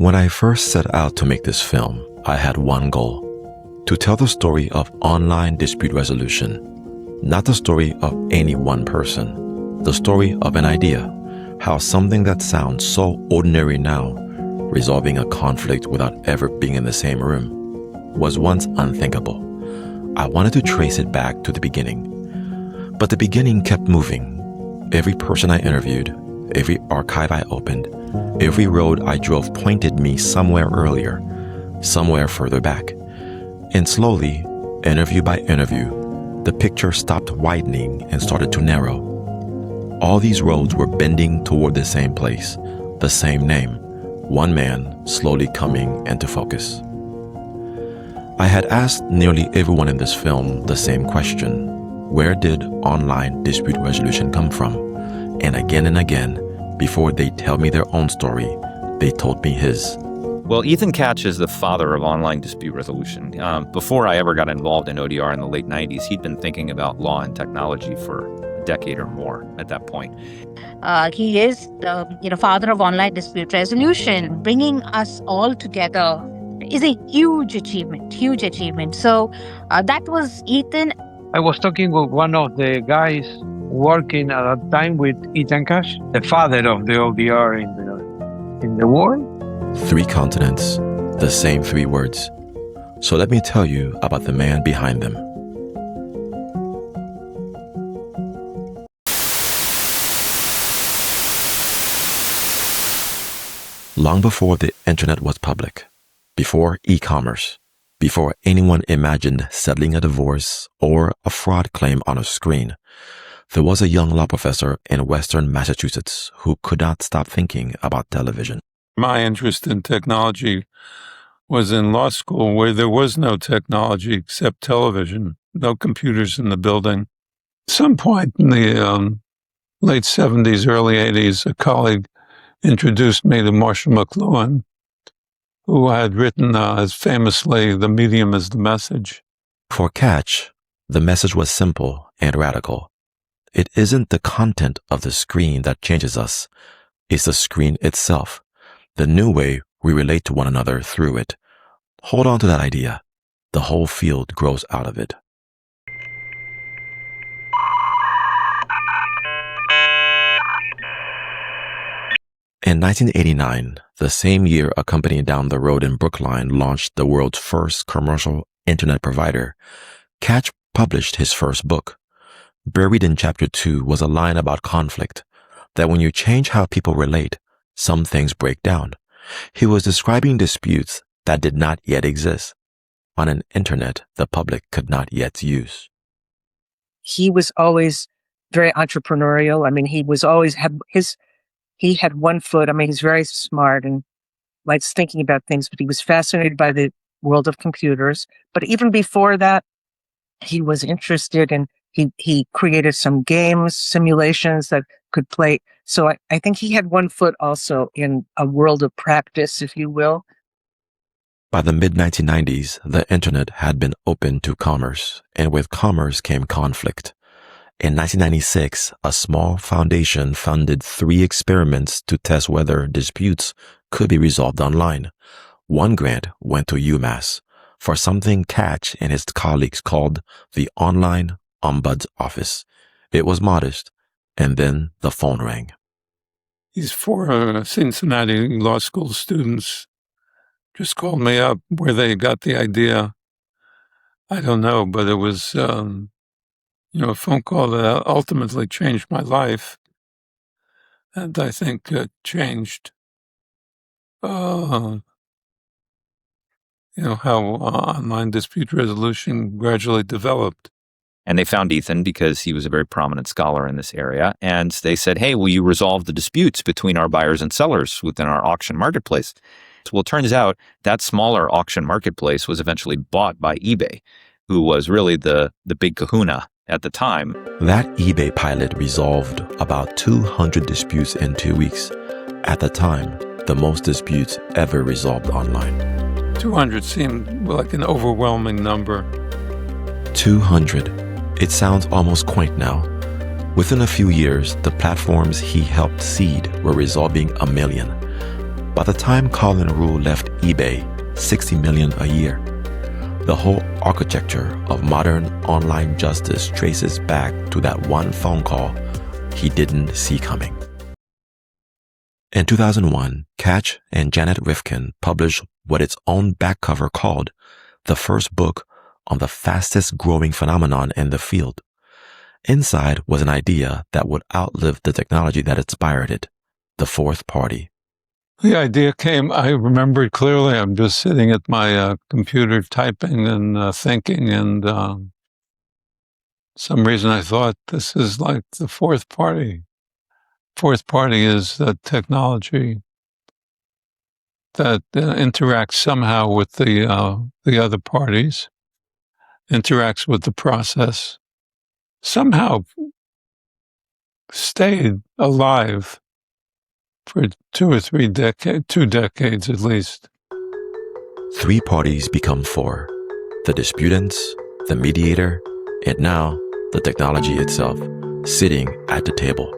When I first set out to make this film, I had one goal: to tell the story of online dispute resolution. Not the story of any one person, the story of an idea, how something that sounds so ordinary now, resolving a conflict without ever being in the same room, was once unthinkable. I wanted to trace it back to the beginning. But the beginning kept moving. Every person I interviewed, every archive I opened, every road I drove pointed me somewhere earlier, somewhere further back. And slowly, interview by interview, the picture stopped widening and started to narrow. All these roads were bending toward the same place, the same name, one man slowly coming into focus. I had asked nearly everyone in this film the same question: where did online dispute resolution come from? And again, before they tell me their own story, they told me his. Well, Ethan Katch is the father of online dispute resolution. Before I ever got involved in ODR in the late 90s, he'd been thinking about law and technology for a decade or more at that point. He is the father of online dispute resolution. Bringing us all together is a huge achievement. So that was Ethan. I was talking with one of the guys working at that time with Ethan Katch, the father of the ODR in the world. 3 continents, the same 3 words. So let me tell you about the man behind them. Long before the internet was public, before e-commerce, before anyone imagined settling a divorce or a fraud claim on a screen, there was a young law professor in Western Massachusetts who could not stop thinking about television. My interest in technology was in law school, where there was no technology except television, no computers in the building. At some point in the late 70s, early 80s, a colleague introduced me to Marshall McLuhan, who had written as famously, "The medium is the message." For Katch, the message was simple and radical. It isn't the content of the screen that changes us. It's the screen itself, the new way we relate to one another through it. Hold on to that idea. The whole field grows out of it. In 1989, the same year a company down the road in Brookline launched the world's first commercial internet provider, Katch published his first book. Buried in chapter 2 was a line about conflict, that when you change how people relate, some things break down. He was describing disputes that did not yet exist on an internet the public could not yet use. He was always very entrepreneurial. I mean, he had one foot. I mean, he's very smart and likes thinking about things, but he was fascinated by the world of computers. But even before that, he was interested in, he created some games, simulations that could play. So I think he had one foot also in a world of practice, if you will. By the mid-1990s, the internet had been open to commerce, and with commerce came conflict. In 1996, a small foundation funded 3 experiments to test whether disputes could be resolved online. One grant went to UMass for something Katch and his colleagues called the Online Ombuds Office. It was modest, and then the phone rang. These 4 Cincinnati law school students just called me up. Where they got the idea, I don't know, but it was a phone call that ultimately changed my life, and I think changed how online dispute resolution gradually developed. And they found Ethan because he was a very prominent scholar in this area. And they said, "Hey, will you resolve the disputes between our buyers and sellers within our auction marketplace?" Well, it turns out that smaller auction marketplace was eventually bought by eBay, who was really the big kahuna at the time. That eBay pilot resolved about 200 disputes in 2 weeks. At the time, the most disputes ever resolved online. 200 seemed like an overwhelming number. 200. It sounds almost quaint now. Within a few years, the platforms he helped seed were resolving 1 million. By the time Colin Rule left eBay, $60 million a year, the whole architecture of modern online justice traces back to that one phone call he didn't see coming. In 2001, Katch and Janet Rifkin published what its own back cover called the first book on the fastest growing phenomenon in the field. Inside was an idea that would outlive the technology that inspired it, the fourth party. The idea came, I remember it clearly. I'm just sitting at my computer typing and thinking, and some reason I thought this is like the fourth party. Fourth party is the technology that interacts somehow with the other parties, interacts with the process, somehow stayed alive for 2 or 3 decades, 2 decades at least. 3 parties become 4. The disputants, the mediator, and now the technology itself, sitting at the table.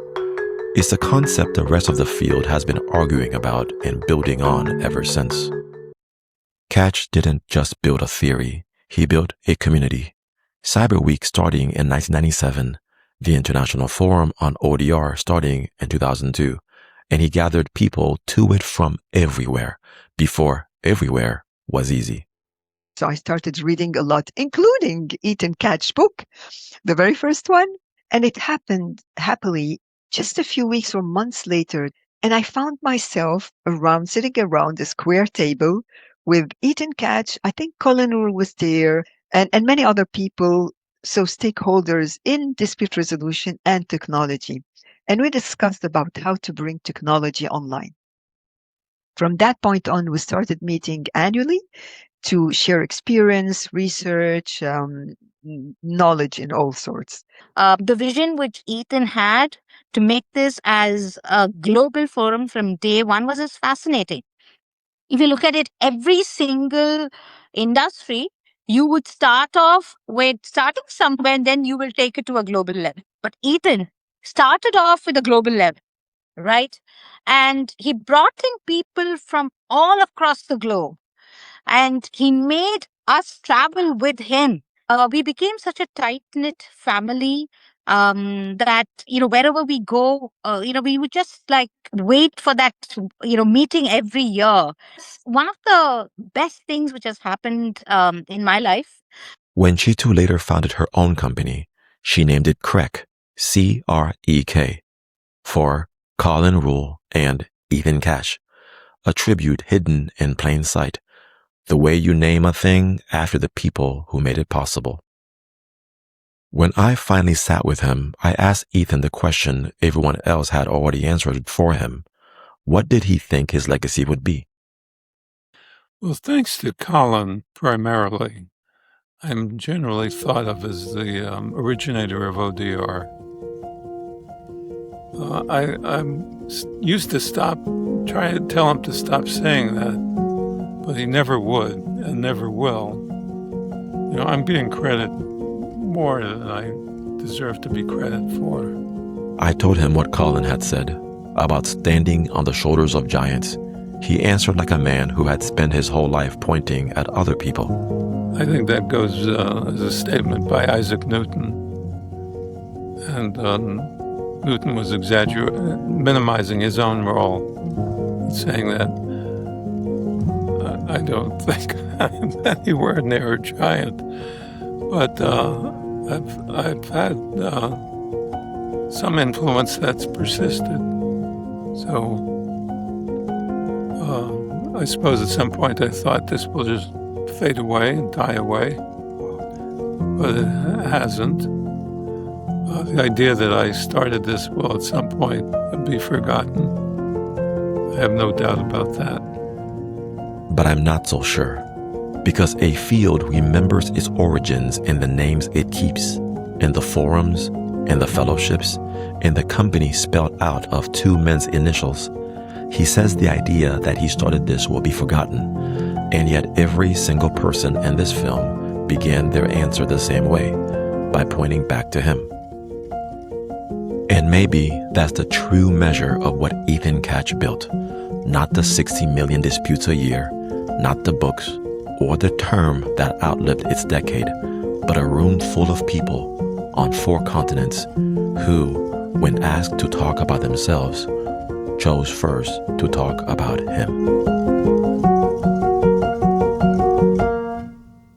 It's a concept the rest of the field has been arguing about and building on ever since. Katch didn't just build a theory, he built a community. Cyber Week starting in 1997, the International Forum on ODR starting in 2002, and he gathered people to it from everywhere, before everywhere was easy. So I started reading a lot, including Ethan Katch's book, the very first one. And it happened happily just a few weeks or months later. And I found myself sitting around a square table with Ethan Katch. I think Colin Rule was there and many other people. So stakeholders in dispute resolution and technology. And we discussed about how to bring technology online. From that point on, we started meeting annually to share experience, research, knowledge in all sorts. The vision which Ethan had to make this as a global forum from day one was just fascinating. If you look at it, every single industry, you would start off with starting somewhere and then you will take it to a global level. But Ethan started off with a global level, right? And he brought in people from all across the globe and he made us travel with him. We became such a tight-knit family that, wherever we go, we would just like wait for that, meeting every year. One of the best things which has happened in my life. When she too later founded her own company, she named it CREK, C-R-E-K, for Colin Rule and Ethan Katch, a tribute hidden in plain sight, the way you name a thing after the people who made it possible. When I finally sat with him, I asked Ethan the question everyone else had already answered for him. What did he think his legacy would be? Well, thanks to Colin, primarily, I'm generally thought of as the originator of ODR. I used to try to tell him to stop saying that, but he never would and never will. I'm getting credit more than I deserve to be credit for. I told him what Colin had said about standing on the shoulders of giants. He answered like a man who had spent his whole life pointing at other people. I think that goes as a statement by Isaac Newton. And Newton was minimizing his own role, saying that I don't think I'm anywhere near a giant, but I've had some influence that's persisted. So I suppose at some point I thought this will just fade away and die away, but it hasn't. The idea that I started this will at some point be forgotten. I have no doubt about that. But I'm not so sure, because a field remembers its origins in the names it keeps, in the forums, in the fellowships, in the company spelled out of 2 men's initials. He says the idea that he started this will be forgotten, and yet every single person in this film began their answer the same way, by pointing back to him. And maybe that's the true measure of what Ethan Katch built, Not the 60 million disputes a year, not the books, or the term that outlived its decade, but a room full of people on 4 continents who, when asked to talk about themselves, chose first to talk about him.